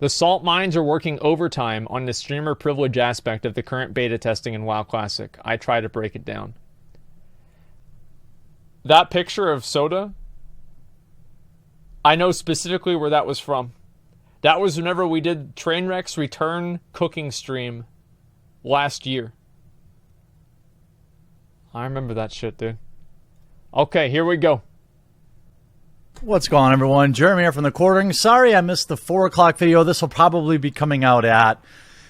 The salt mines are working overtime on the streamer privilege aspect of the current beta testing in WoW Classic. I try to break it down. That picture of Soda, I know specifically where that was from. That was whenever we did Trainwreck's return cooking stream last year. I remember that shit, dude. Okay, here we go. What's going on, everyone? Jeremy here from the Quartering. Sorry I missed the 4 o'clock video. This will probably be coming out at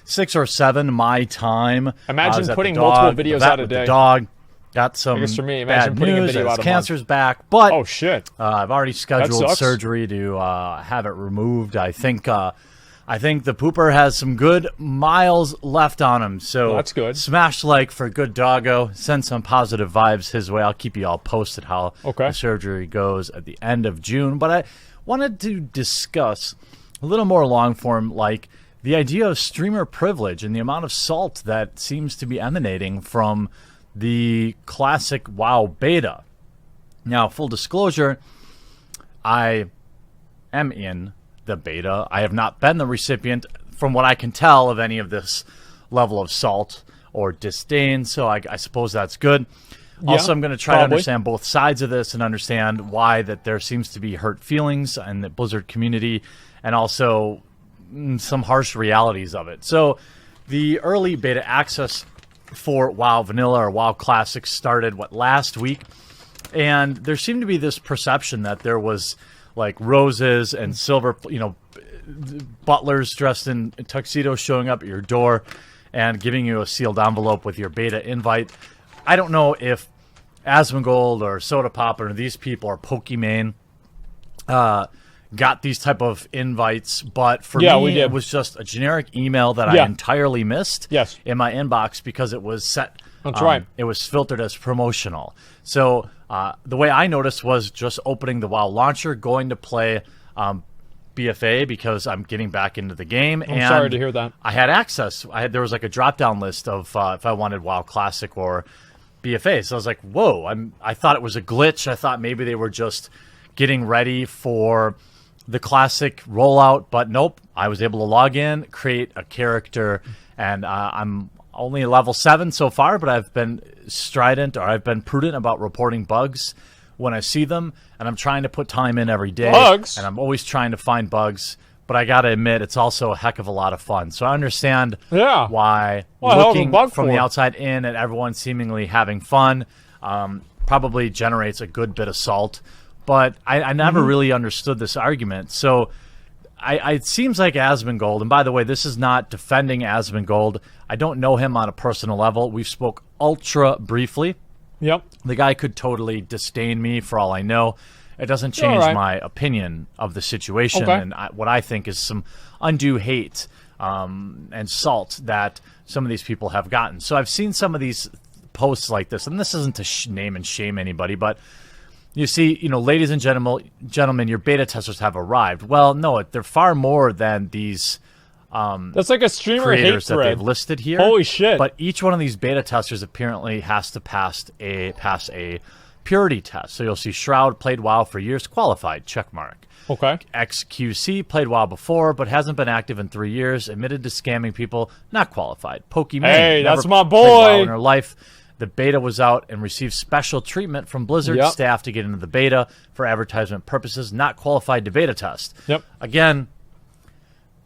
6 or 7 my time. Imagine putting multiple videos out a day. The dog got some I guess for me, imagine bad putting news. a video out a Cancer's month. back, but oh shit! I've already scheduled surgery to have it removed. I think the pooper has some good miles left on him. So that's good. Smash like for good doggo. Send some positive vibes his way. I'll keep you all posted how the surgery goes at the end of June. But I wanted to discuss a little more long form, like the idea of streamer privilege and the amount of salt that seems to be emanating from the classic WoW beta. Now, full disclosure, I am in the beta. I have not been the recipient, from what I can tell, of any of this level of salt or disdain, so I suppose that's good. Yeah, also, I'm going to try to understand both sides of this and understand why that there seems to be hurt feelings in the Blizzard community and also some harsh realities of it. So the early beta access for WoW Vanilla or WoW Classic started, last week? And there seemed to be this perception that there was like roses and silver, butlers dressed in tuxedos showing up at your door and giving you a sealed envelope with your beta invite. I don't know if Asmongold or Soda Pop or these people or Pokimane got these type of invites, but for me, it was just a generic email that I entirely missed in my inbox because it was set. That's right. It was filtered as promotional. So the way I noticed was just opening the WoW launcher, going to play BFA because I'm getting back into the game. I'm sorry to hear that. I had access. There was like a drop-down list of if I wanted WoW Classic or BFA. So I was like, whoa, I thought it was a glitch. I thought maybe they were just getting ready for the classic rollout, but nope. I was able to log in, create a character, and I'm only level 7 so far, but I've been I've been prudent about reporting bugs when I see them, and I'm trying to put time in every day. Bugs? And I'm always trying to find bugs, but I gotta admit, it's also a heck of a lot of fun. So I understand why looking from the outside in at everyone seemingly having fun probably generates a good bit of salt. But I never really understood this argument. So it seems like Asmongold, and by the way, this is not defending Asmongold. I don't know him on a personal level. We've spoke ultra briefly. Yep. The guy could totally disdain me for all I know. It doesn't change my opinion of the situation and what I think is some undue hate and salt that some of these people have gotten. So I've seen some of these posts like this, and this isn't to name and shame anybody, but you see, ladies and gentlemen, your beta testers have arrived. Well, no, they're far more than these that's like a streamer creators hate that thread. they've listed here. Holy shit. But each one of these beta testers apparently has to pass a purity test. So you'll see Shroud, played WoW for years, qualified, check mark. Okay. XQC, played WoW before, but hasn't been active in 3 years, admitted to scamming people, not qualified. Pokimane, hey, that's my played WoW boy. in her life. The beta was out and received special treatment from Blizzard staff to get into the beta for advertisement purposes, not qualified to beta test. Yep. Again,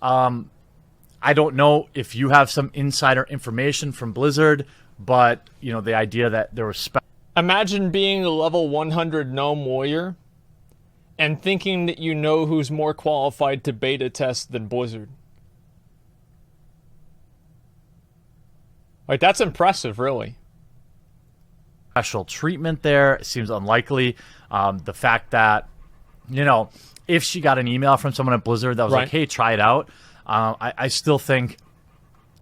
I don't know if you have some insider information from Blizzard, but, the idea that there was imagine being a level 100 gnome warrior and thinking that you know who's more qualified to beta test than Blizzard. Like, that's impressive, really. Special treatment there. It seems unlikely. The fact that, if she got an email from someone at Blizzard that was like, hey, try it out, I still think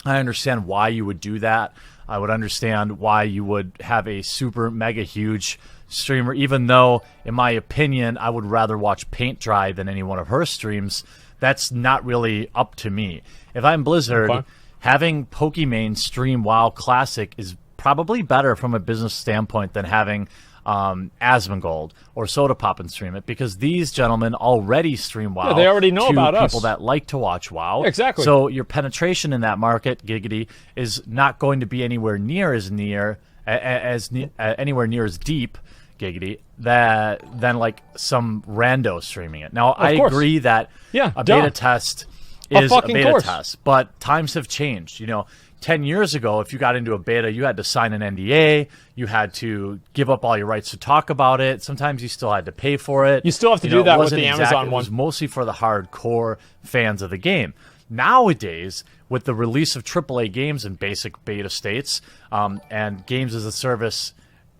I understand why you would do that. I would understand why you would have a super mega huge streamer, even though, in my opinion, I would rather watch paint dry than any one of her streams. That's not really up to me. If I'm Blizzard, having Pokimane stream WoW Classic is probably better from a business standpoint than having Asmongold or Soda Pop and stream it, because these gentlemen already stream WoW. Yeah, they already know about us. People that like to watch WoW. Exactly. So your penetration in that market, Giggity, is not going to be anywhere near as deep, Giggity, than like some rando streaming it. Now, I agree that a beta test is a beta test, but times have changed. 10 years ago, if you got into a beta, you had to sign an NDA. You had to give up all your rights to talk about it. Sometimes you still had to pay for it. You still have to do that with the Amazon one. It was mostly for the hardcore fans of the game. Nowadays, with the release of AAA games in basic beta states, and games as a service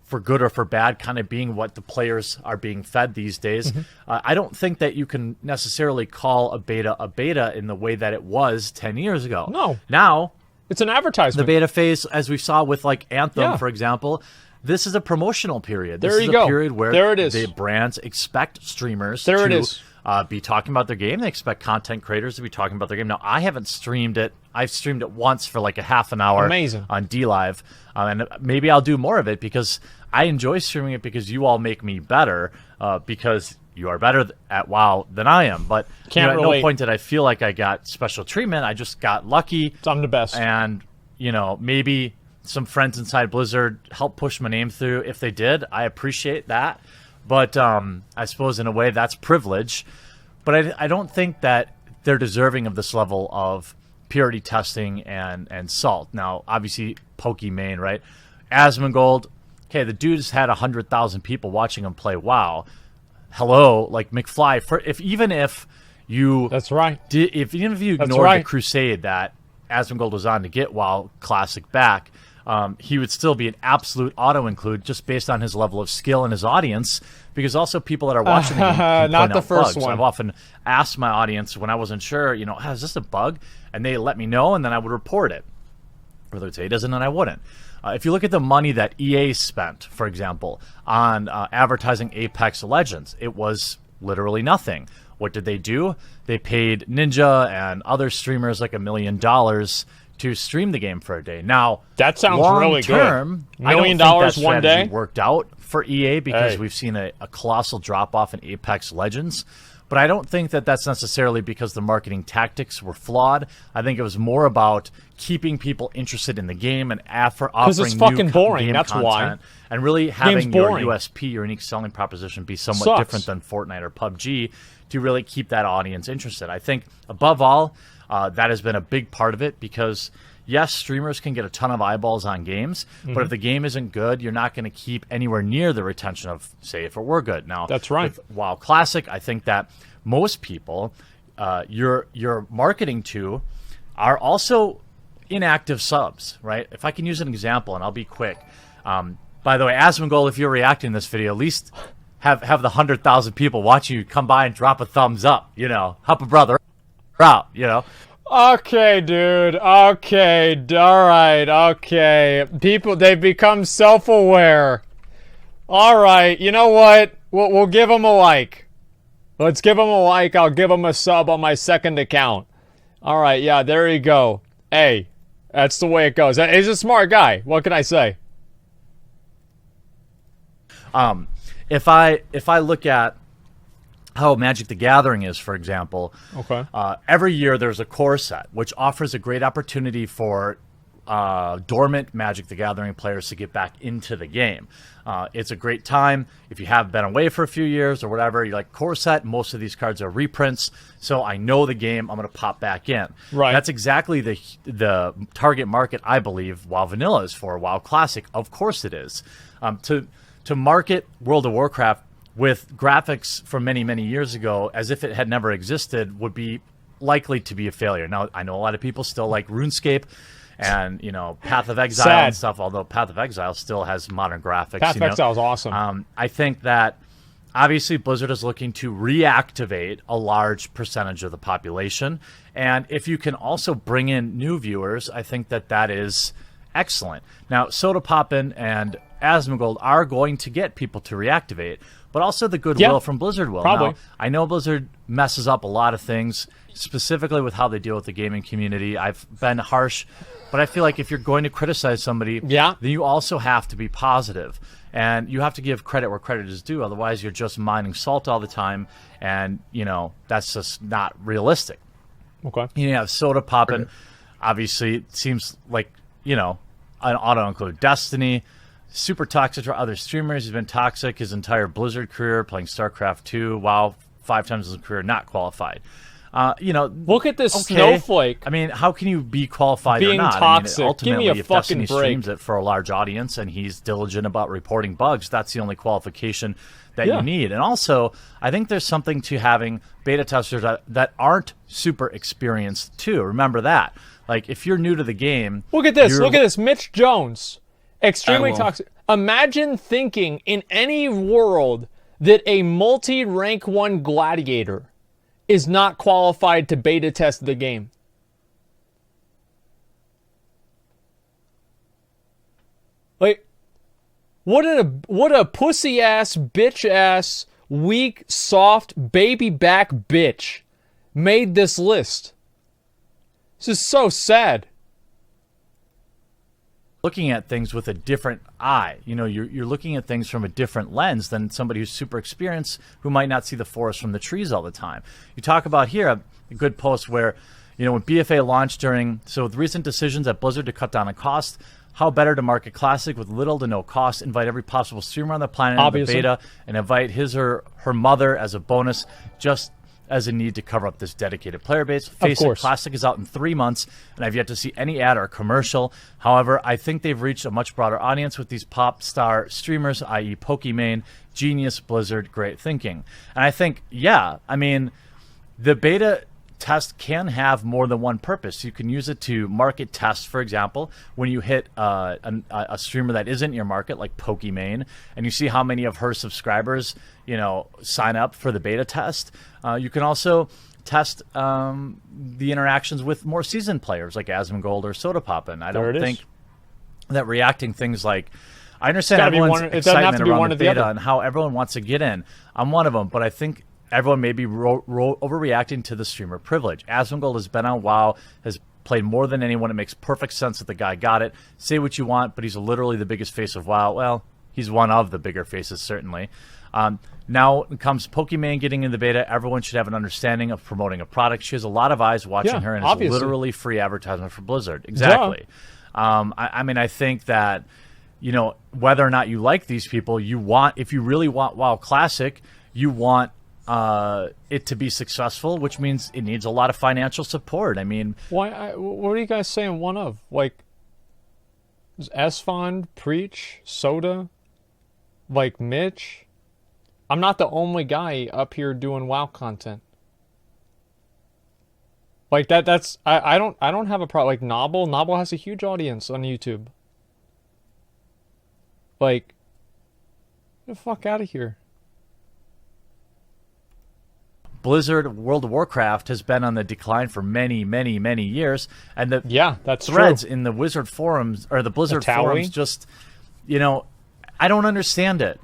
for good or for bad kind of being what the players are being fed these days, I don't think that you can necessarily call a beta in the way that it was 10 years ago. No. Now, it's an advertisement. The beta phase, as we saw with like Anthem, for example, this is a promotional period. This is a period where the brands expect streamers to be talking about their game. They expect content creators to be talking about their game. Now, I haven't streamed it. I've streamed it once for like a half an hour on DLive. And maybe I'll do more of it because I enjoy streaming it because you all make me better because you are better at WoW than I am. But at no point did I feel like I got special treatment. I just got lucky. I'm the best. And, maybe some friends inside Blizzard helped push my name through. If they did, I appreciate that. But I suppose in a way that's privilege. But I don't think that they're deserving of this level of purity testing and salt. Now, obviously, Pokimane, right? Asmongold, okay, the dude has had 100,000 people watching him play WoW. Hello, like McFly. Even if you ignored the crusade that Asmongold was on to get WoW Classic back, he would still be an absolute auto-include just based on his level of skill and his audience, because also people that are watching the game can not the first bugs. one. I've often asked my audience when I wasn't sure, is this a bug? And they let me know, and then I would report it. Or they would say it isn't, and I wouldn't. If you look at the money that EA spent, for example, on advertising Apex Legends, it was literally nothing. What did they do? They paid Ninja and other streamers like $1 million to stream the game for a day. Now, that sounds really good. $1 million one day worked out for EA because we've seen a colossal drop-off in Apex Legends. But I don't think that that's necessarily because the marketing tactics were flawed. I think it was more about keeping people interested in the game and offering it's fucking boring. Game that's content why. And really having your USP, your unique selling proposition, be somewhat different than Fortnite or PUBG to really keep that audience interested. I think, above all, that has been a big part of it because, yes, streamers can get a ton of eyeballs on games, but if the game isn't good, you're not going to keep anywhere near the retention of, say, if it were good. Now, that's right. With WoW Classic, I think that most people you're marketing to are also inactive subs, right? If I can use an example, and I'll be quick. By the way, Asmongold, if you're reacting to this video, at least have the 100,000 people watching you come by and drop a thumbs up, help a brother out, Okay, dude. Okay. All right. Okay. People, they've become self-aware. All right. You know what? We'll give them a like. Let's give them a like. I'll give them a sub on my second account. All right. Yeah, there you go. Hey, that's the way it goes. He's a smart guy. What can I say? If I look at how Magic the Gathering is, for example, every year there's a core set, which offers a great opportunity for dormant Magic the Gathering players to get back into the game. It's a great time if you have been away for a few years or whatever. You're like, core set, most of these cards are reprints, so I know the game, I'm going to pop back in. Right. That's exactly the target market, I believe, WoW Vanilla is for. WoW Classic, of course it is. To market World of Warcraft with graphics from many, many years ago as if it had never existed would be likely to be a failure. Now, I know a lot of people still like RuneScape and, Path of Exile and stuff, although Path of Exile still has modern graphics. Path of Exile is awesome. I think that obviously Blizzard is looking to reactivate a large percentage of the population. And if you can also bring in new viewers, I think that is excellent. Now, Soda Poppin' and Asmongold are going to get people to reactivate, but also the goodwill from Blizzard will. Probably. Now, I know Blizzard messes up a lot of things, specifically with how they deal with the gaming community. I've been harsh, but I feel like if you're going to criticize somebody, then you also have to be positive. And you have to give credit where credit is due. Otherwise, you're just mining salt all the time. And, that's just not realistic. Okay. You have Soda popping. Obviously, it seems like, an auto-include Destiny. Super toxic for other streamers. He's been toxic his entire Blizzard career, playing StarCraft 2. WoW 5 times his career, not qualified. Look at this snowflake. I mean, how can you be qualified being or not? toxic? Ultimately, Give me a if fucking Destiny break. streams it for a large audience and he's diligent about reporting bugs, that's the only qualification that you need. And also, I think there's something to having beta testers that aren't super experienced too. Remember that. Like, if you're new to the game... Look at this. Look at this. Mitch Jones. Extremely toxic. Imagine thinking in any world that a multi-rank 1 gladiator is not qualified to beta test the game. Like, what a pussy ass, bitch ass, weak, soft, baby back bitch made this list. This is so sad. Looking at things with a different eye. You're looking at things from a different lens than somebody who's super experienced who might not see the forest from the trees all the time. You talk about here a good post where, when BFA launched with recent decisions at Blizzard to cut down on cost, how better to market Classic with little to no cost, invite every possible streamer on the planet in the beta, and invite his or her mother as a bonus, just as a need to cover up this dedicated player base. Face it, Classic is out in 3 months, and I've yet to see any ad or commercial. However, I think they've reached a much broader audience with these pop star streamers, i.e. Pokimane, Genius, Blizzard, great thinking. And I think, the beta test can have more than one purpose. You can use it to market test, for example, when you hit a streamer that isn't your market, like Pokimane, and you see how many of her subscribers, sign up for the beta test. You can also test the interactions with more seasoned players like Asmongold or Soda Poppin'. I don't think that reacting things like, I understand everyone's excitement around the beta and how everyone wants to get in. I'm one of them, but I think everyone may be overreacting to the streamer privilege. Asmongold has been on WoW, has played more than anyone. It makes perfect sense that the guy got it. Say what you want, but he's literally the biggest face of WoW. Well, he's one of the bigger faces, certainly. Now comes Pokimane getting in the beta. Everyone should have an understanding of promoting a product. She has a lot of eyes watching her, and it's literally free advertisement for Blizzard. Exactly. I think that, whether or not you like these people, if you really want WoW Classic, you want it to be successful, which means it needs a lot of financial support. What are you guys saying one of? Like, is Esfond, Preach, Soda, like Mitch? I'm not the only guy up here doing WoW content. Like that's I don't have a problem. Like Nobble has a huge audience on YouTube. Like, get the fuck out of here. Blizzard World of Warcraft has been on the decline for many, many, many years, and that's threads true. in the Wizard forums or the Blizzard forums just, I don't understand it.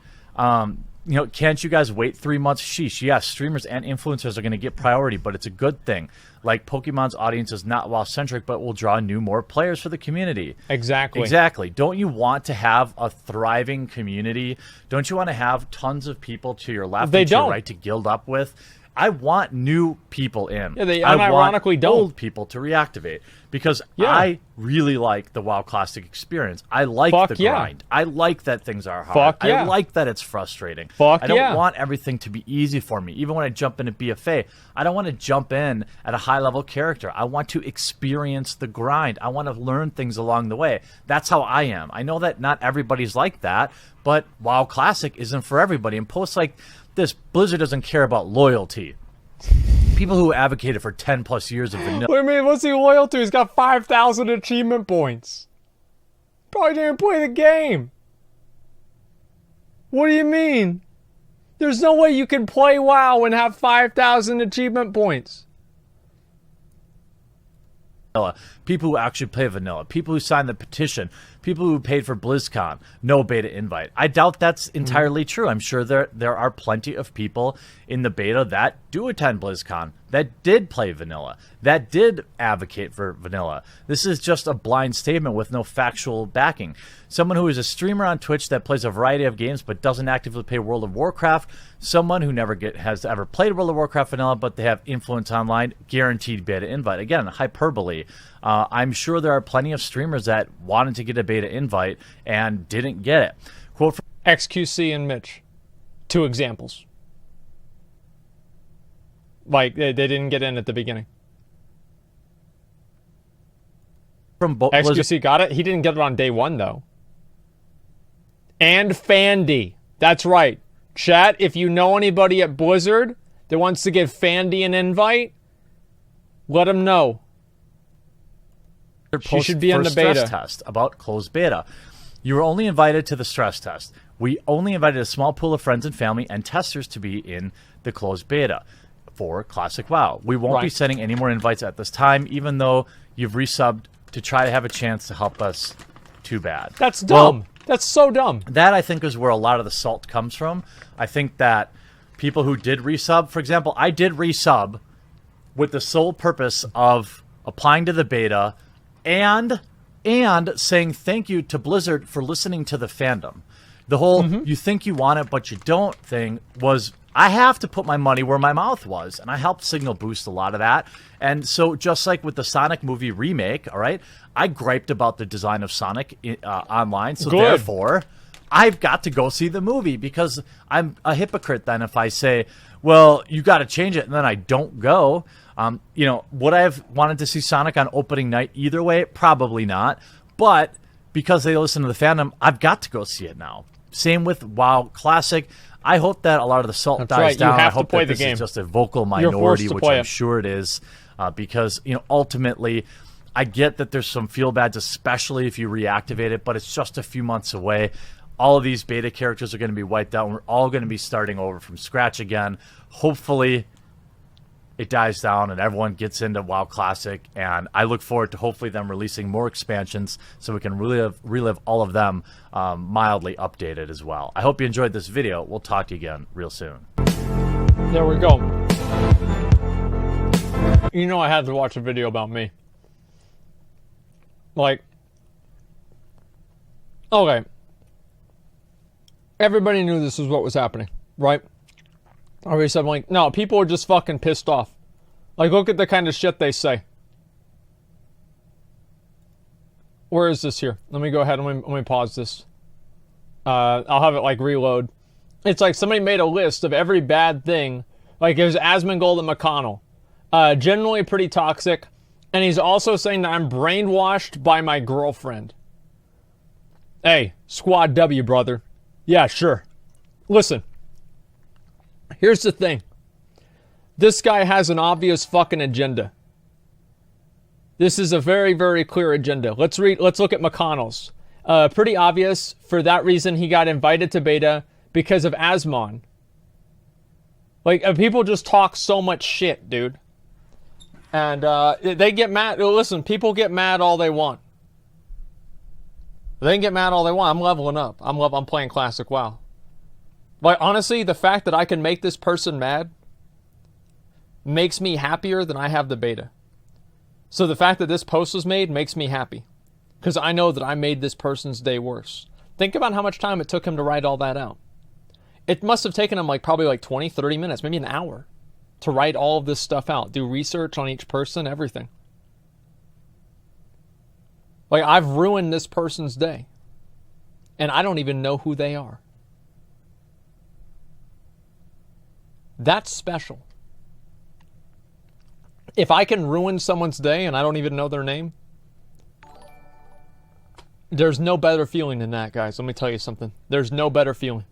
Can't you guys wait 3 months? Sheesh. Yes, streamers and influencers are going to get priority, but it's a good thing. Like, Pokemon's audience is not WoW-centric, but will draw more players for the community. Exactly. Don't you want to have a thriving community? Don't you want to have tons of people to your left and to your right to guild up with? I want new people in. Yeah, they unironically don't. Old people to reactivate because I really like the WoW Classic experience. I like the grind. I like that things are hard. I like that it's frustrating. I don't want everything to be easy for me. Even when I jump into BFA, I don't want to jump in at a high-level character. I want to experience the grind. I want to learn things along the way. That's how I am. I know that not everybody's like that, but WoW Classic isn't for everybody. And posts like this, Blizzard doesn't care about loyalty. People who advocated for 10 plus years of vanilla. What do you mean? What's he loyal to? He's got 5,000 achievement points. Probably didn't play the game. What do you mean? There's no way you can play WoW and have 5,000 achievement points. People who actually play vanilla, people who signed the petition, people who paid for BlizzCon, no beta invite. I doubt that's entirely true. I'm sure there are plenty of people in the beta that do attend BlizzCon, that did play vanilla, that did advocate for vanilla. This is just a blind statement with no factual backing. Someone who is a streamer on Twitch that plays a variety of games but doesn't actively play World of Warcraft. Someone who never has ever played World of Warcraft vanilla but they have influence online, guaranteed beta invite. Again, hyperbole. I'm sure there are plenty of streamers that wanted to get a beta invite and didn't get it. Quote from XQC and Mitch. 2 examples. Like, they didn't get in at the beginning. From XQC got it? He didn't get it on day 1, though. And Fandy. That's right. Chat, if you know anybody at Blizzard that wants to give Fandy an invite, let him know. She should be in the beta. Stress test about closed beta. You were only invited to the stress test. We only invited a small pool of friends and family and testers to be in the closed beta for Classic WoW. We won't be sending any more invites at this time, even though you've resubbed to try to have a chance to help us. Too bad. That's dumb. Well, that's so dumb. That, I think, is where a lot of the salt comes from. I think that people who did resub, for example, I did resub with the sole purpose of applying to the beta and saying thank you to Blizzard for listening to the fandom. The whole you think you want it, but you don't thing was, I have to put my money where my mouth was, and I helped signal boost a lot of that. And so just like with the Sonic movie remake, all right, I griped about the design of Sonic online, so therefore I've got to go see the movie because I'm a hypocrite then if I say, well, you got to change it, and then I don't go. You know, would I have wanted to see Sonic on opening night either way? Probably not. But because they listen to the fandom, I've got to go see it now. Same with WoW Classic. I hope that a lot of the salt dies down. I hope that this is just a vocal minority, which I'm sure it is, because, you know, ultimately, I get that there's some feel bads, especially if you reactivate it, but it's just a few months away. All of these beta characters are going to be wiped out, and we're all going to be starting over from scratch again. Hopefully, it dies down and everyone gets into WoW Classic, and I look forward to hopefully them releasing more expansions so we can relive all of them mildly updated as well. I hope you enjoyed this video. We'll talk to you again real soon. There we go. You know I had to watch a video about me. Like, okay. Everybody knew this is what was happening, right? Or something like, no, people are just fucking pissed off. Like, look at the kind of shit they say. Where is this here? Let me go ahead and let me pause this. I'll have it, like, reload. It's like somebody made a list of every bad thing. Like, it was Asmongold and McConnell. Generally pretty toxic. And he's also saying that I'm brainwashed by my girlfriend. Hey, Squad W, brother. Yeah, sure. Listen. Here's the thing. This guy has an obvious fucking agenda. This is a very, very clear agenda. Let's look at McConnell's. Pretty obvious. For that reason, he got invited to beta because of Asmon. Like, people just talk so much shit, dude. And they get mad. Listen, people get mad all they want. They can get mad all they want. I'm leveling up. I'm playing Classic WoW. Like, honestly, the fact that I can make this person mad makes me happier than I have the beta. So the fact that this post was made makes me happy. Because I know that I made this person's day worse. Think about how much time it took him to write all that out. It must have taken him probably 20, 30 minutes, maybe an hour, to write all of this stuff out. Do research on each person, everything. Like, I've ruined this person's day. And I don't even know who they are. That's special. If I can ruin someone's day and I don't even know their name, there's no better feeling than that, guys. Let me tell you something. There's no better feeling.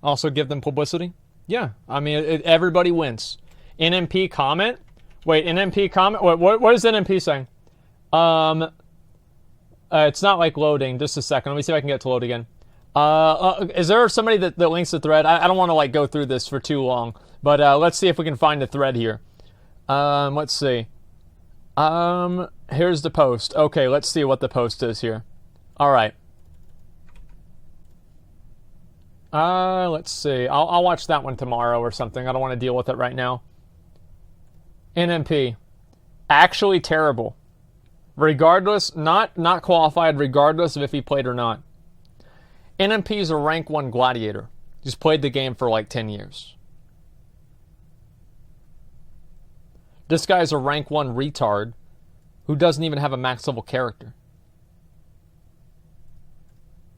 Also give them publicity? Yeah. I mean, everybody wins. NMP comment? Wait, NMP comment? What is NMP saying? It's not loading. Just a second. Let me see if I can get to load again. Is there somebody that links the thread? I don't want to go through this for too long, but let's see if we can find a thread here. Let's see. Here's the post. Okay, let's see what the post is here. All right. Let's see. I'll watch that one tomorrow or something. I don't want to deal with it right now. NMP. Actually terrible. Regardless, not qualified regardless of if he played or not. NMP is a rank 1 gladiator. He's played the game for like 10 years. This guy's a rank 1 retard who doesn't even have a max level character.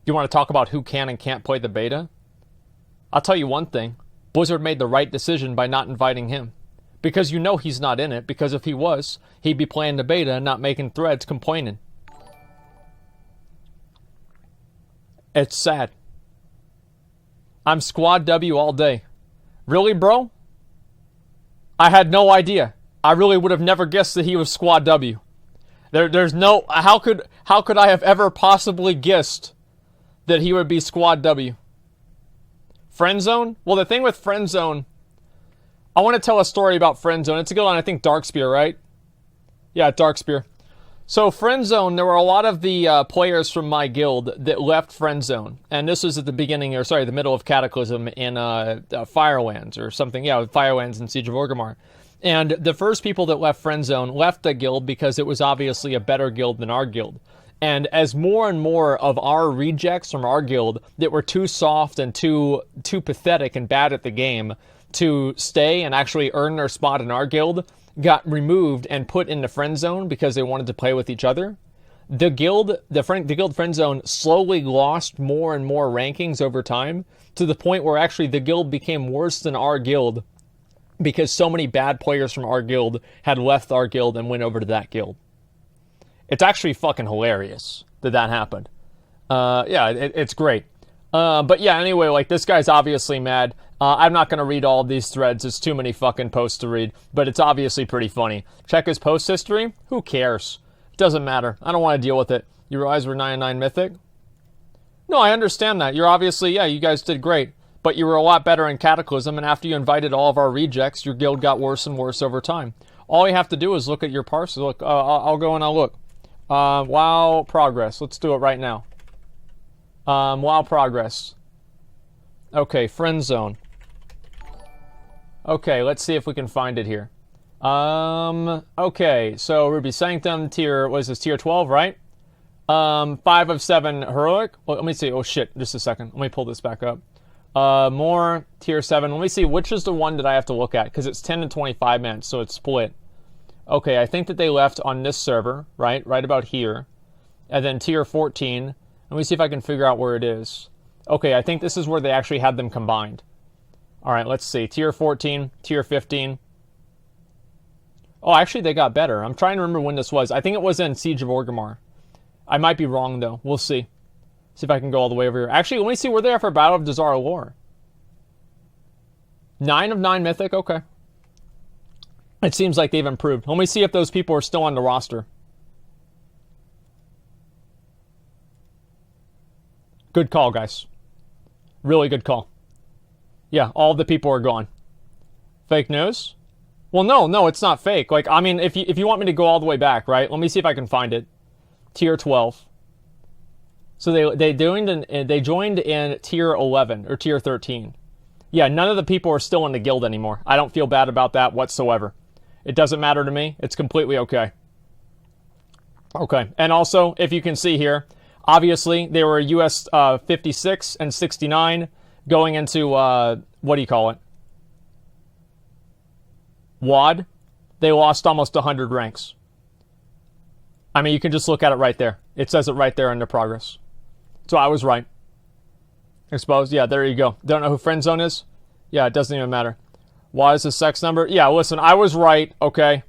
You want to talk about who can and can't play the beta? I'll tell you one thing. Blizzard made the right decision by not inviting him. Because you know he's not in it, because if he was, he'd be playing the beta and not making threads complaining. It's sad. I'm Squad W all day. Really, bro? I had no idea. I really would have never guessed that he was Squad W. There's no... How could I have ever possibly guessed that he would be Squad W? Friendzone? Well, the thing with Friendzone... I want to tell a story about Friendzone. It's a good one, I think, Darkspear, right? Yeah, Darkspear. So, Friendzone, there were a lot of the players from my guild that left Friendzone. And this was at the beginning, or sorry, the middle of Cataclysm in Firelands or something. Yeah, Firelands in Siege of Orgrimmar. And the first people that left Friendzone left the guild because it was obviously a better guild than our guild. And as more and more of our rejects from our guild that were too soft and too pathetic and bad at the game to stay and actually earn their spot in our guild got removed and put into friend zone because they wanted to play with each other, the guild friend zone slowly lost more and more rankings over time to the point where actually the guild became worse than our guild because so many bad players from our guild had left our guild and went over to that guild. It's actually fucking hilarious that happened. Yeah, it's great. But yeah, anyway, like, this guy's obviously mad. I'm not going to read all of these threads. It's too many fucking posts to read. But it's obviously pretty funny. Check his post history. Who cares? It doesn't matter. I don't want to deal with it. You realize we're 99 Mythic? No, I understand that. You're obviously, yeah, you guys did great. But you were a lot better in Cataclysm, and after you invited all of our rejects, your guild got worse and worse over time. All you have to do is look at your parses. Look, I'll go and I'll look. WoW progress. Let's do it right now. WoW progress. Okay, friend zone. Okay, let's see if we can find it here. Okay, so Ruby Sanctum, tier, what is this, tier 12, right? 5 of 7 heroic. Well, let me see. Oh shit, just a second. Let me pull this back up. More, tier 7. Let me see, which is the one that I have to look at, because it's 10 to 25 man, so it's split. Okay, I think that they left on this server, right? Right about here. And then tier 14. Let me see if I can figure out where it is. Okay, I think this is where they actually had them combined. Alright, let's see. Tier 14, tier 15. Oh, actually, they got better. I'm trying to remember when this was. I think it was in Siege of Orgrimmar. I might be wrong, though. We'll see. See if I can go all the way over here. Actually, let me see. We're there for Battle of Dazara Lore. 9 of 9 Mythic. Okay. It seems like they've improved. Let me see if those people are still on the roster. Good call, guys. Really good call. Yeah, all the people are gone. Fake news? Well, no, it's not fake. Like, I mean, if you want me to go all the way back, right? Let me see if I can find it. Tier 12. So they joined in tier 11 or tier 13. Yeah, none of the people are still in the guild anymore. I don't feel bad about that whatsoever. It doesn't matter to me. It's completely okay. Okay, and also, if you can see here, obviously, they were US 56 and 69 going into, what do you call it? WOD. They lost almost 100 ranks. I mean, you can just look at it right there. It says it right there in the progress. So I was right. Exposed? Yeah, there you go. Don't know who Friendzone is? Yeah, it doesn't even matter. Why is the sex number? Yeah, listen, I was right, okay?